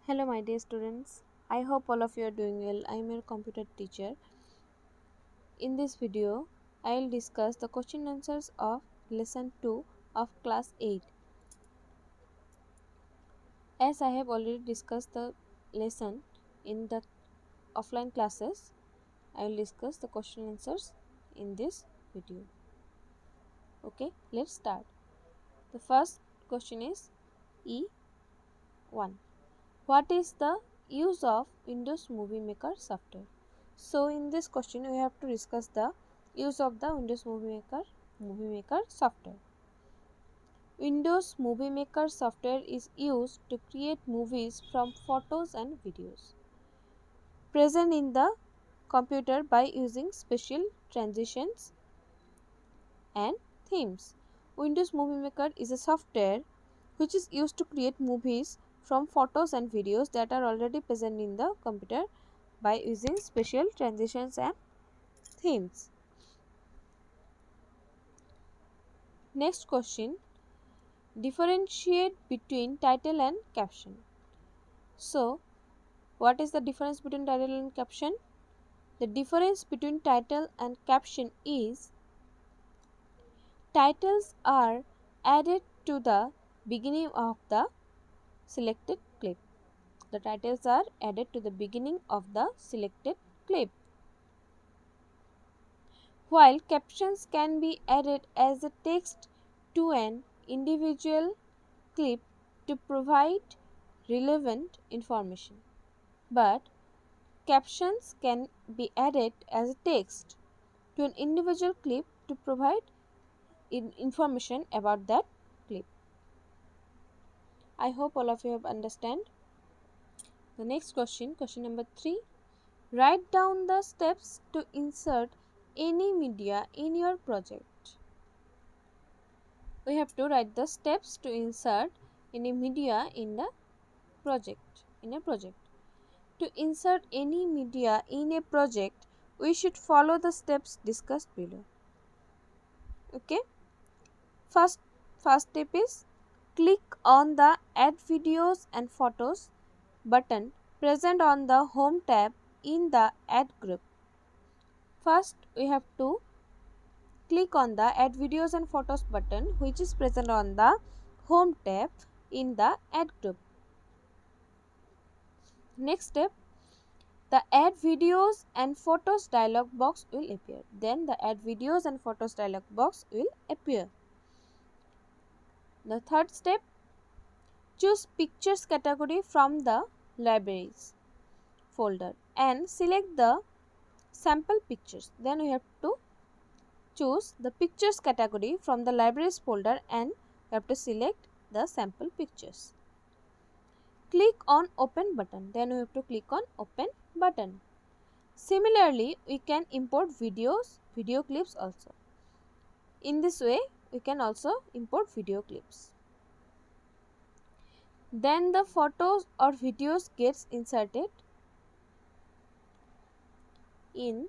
Hello my dear students, I hope all of you are doing well. I am your computer teacher. In this video, I will discuss the question answers of lesson 2 of class 8. As I have already discussed the lesson in the offline classes, I will discuss the question answers in this video. Okay, let's start. The first question is E1. What is the use of Windows Movie Maker software? So in this question we have to discuss the use of the Windows Movie Maker software. Windows Movie Maker software is used to create movies from photos and videos present in the computer by using special transitions and themes. Windows Movie Maker is a software which is used to create movies from photos and videos that are already present in the computer by using special transitions and themes. Next question, differentiate between title and caption. So, what is the difference between title and caption? The difference between title and caption is titles are added to the beginning of the selected clip. The titles are added to the beginning of the selected clip, while captions can be added as a text to an individual clip to provide relevant information. But captions can be added as a text to an individual clip to provide information about that clip. I hope all of you have understand. The next question, question number 3. Write down the steps to insert any media in your project. We have to write the steps to insert any media in a project. To insert any media in a project, we should follow the steps discussed below. Okay. First step is click on the Add Videos and Photos button present on the Home tab in the Add group. First, we have to click on the Add Videos and Photos button which is present on the Home tab in the Add group. Next step, the Add Videos and Photos dialog box will appear. Then the Add Videos and Photos dialog box will appear. The third step, choose Pictures category from the Libraries folder and select the sample pictures. Then we have to choose the Pictures category from the Libraries folder and we have to select the sample pictures. Click on Open button. Then we have to click on Open button. Similarly, we can import video clips also. In this way, we can also import video clips. Then the photos or videos gets inserted in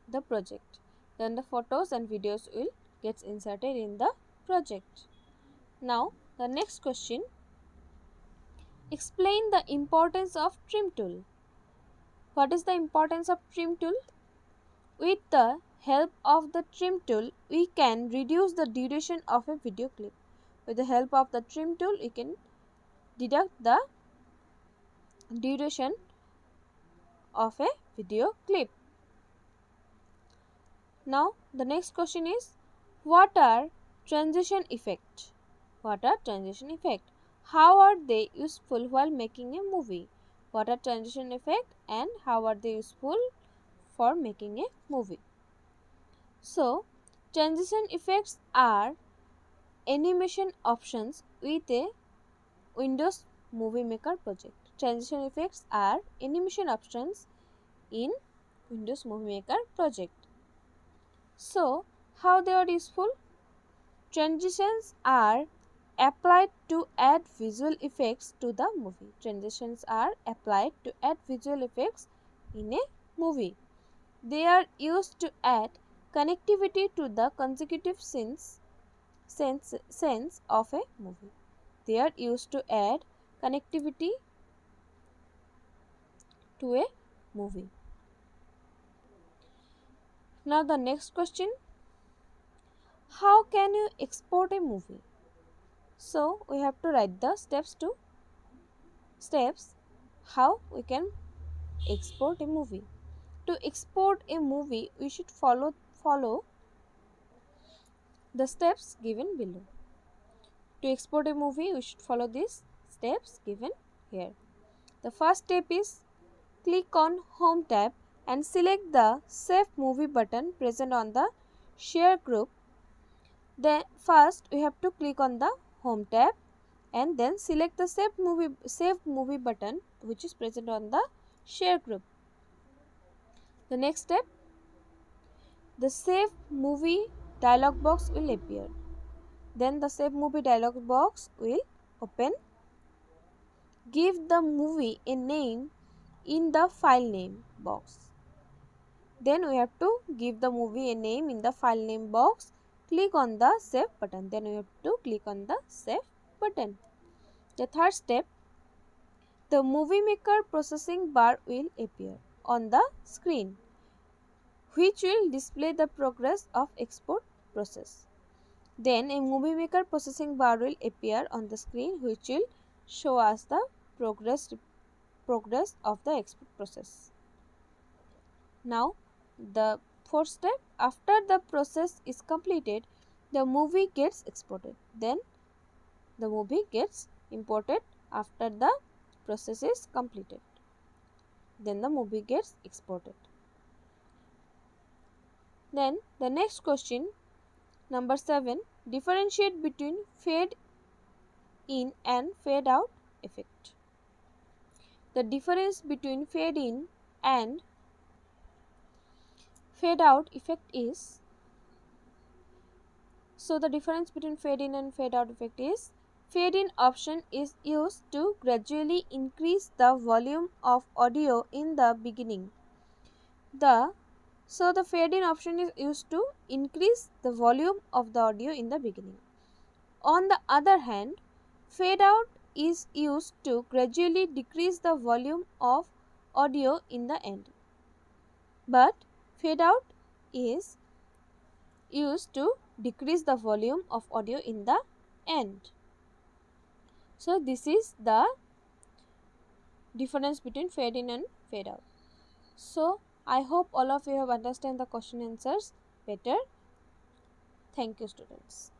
the project. Then the photos and videos will gets inserted in the project. Now the next question, explain the importance of trim tool. What is the importance of trim tool? With the help of the trim tool, we can reduce the duration of a video clip. With the help of the trim tool, we can deduct the duration of a video clip. Now the next question is, what are transition effects? What are transition effects? How are they useful while making a movie? What are transition effects and how are they useful for making a movie? So, transition effects are animation options with a Windows Movie Maker project. Transition effects are animation options in Windows Movie Maker project. So, how they are useful? Transitions are applied to add visual effects to the movie. Transitions are applied to add visual effects in a movie. They are used to add connectivity to the consecutive scenes of a movie. They are used to add connectivity to a movie. Now the next question, how can you export a movie? So we have to write the steps how we can export a movie. To export a movie, we should follow the steps given below. To export a movie, we should follow these steps given here. The first step is click on Home tab and select the Save Movie button present on the Share group. Then first we have to click on the Home tab and then select the Save Movie button which is present on the Share group. The next step, the Save Movie dialog box will appear. Then the Save Movie dialog box will open. Give the movie a name in the file name box. Then we have to give the movie a name in the file name box. Click on the Save button. Then we have to click on the Save button. The third step, the Movie Maker processing bar will appear on the screen, which will display the progress of export process. Then a Movie Maker processing bar will appear on the screen, which will show us the progress of the export process. Now the fourth step, after the process is completed, the movie gets exported. Then the movie gets imported after the process is completed. Then the movie gets exported. Then the next question, number 7, differentiate between fade in and fade out effect. The difference between fade in and fade out effect is, so the difference between fade in and fade out effect is, fade in option is used to gradually increase the volume of audio in the beginning. So the fade in option is used to increase the volume of the audio in the beginning. On the other hand, fade out is used to gradually decrease the volume of audio in the end. But fade out is used to decrease the volume of audio in the end. So this is the difference between fade in and fade out. So I hope all of you have understand the question answers better. Thank you, students.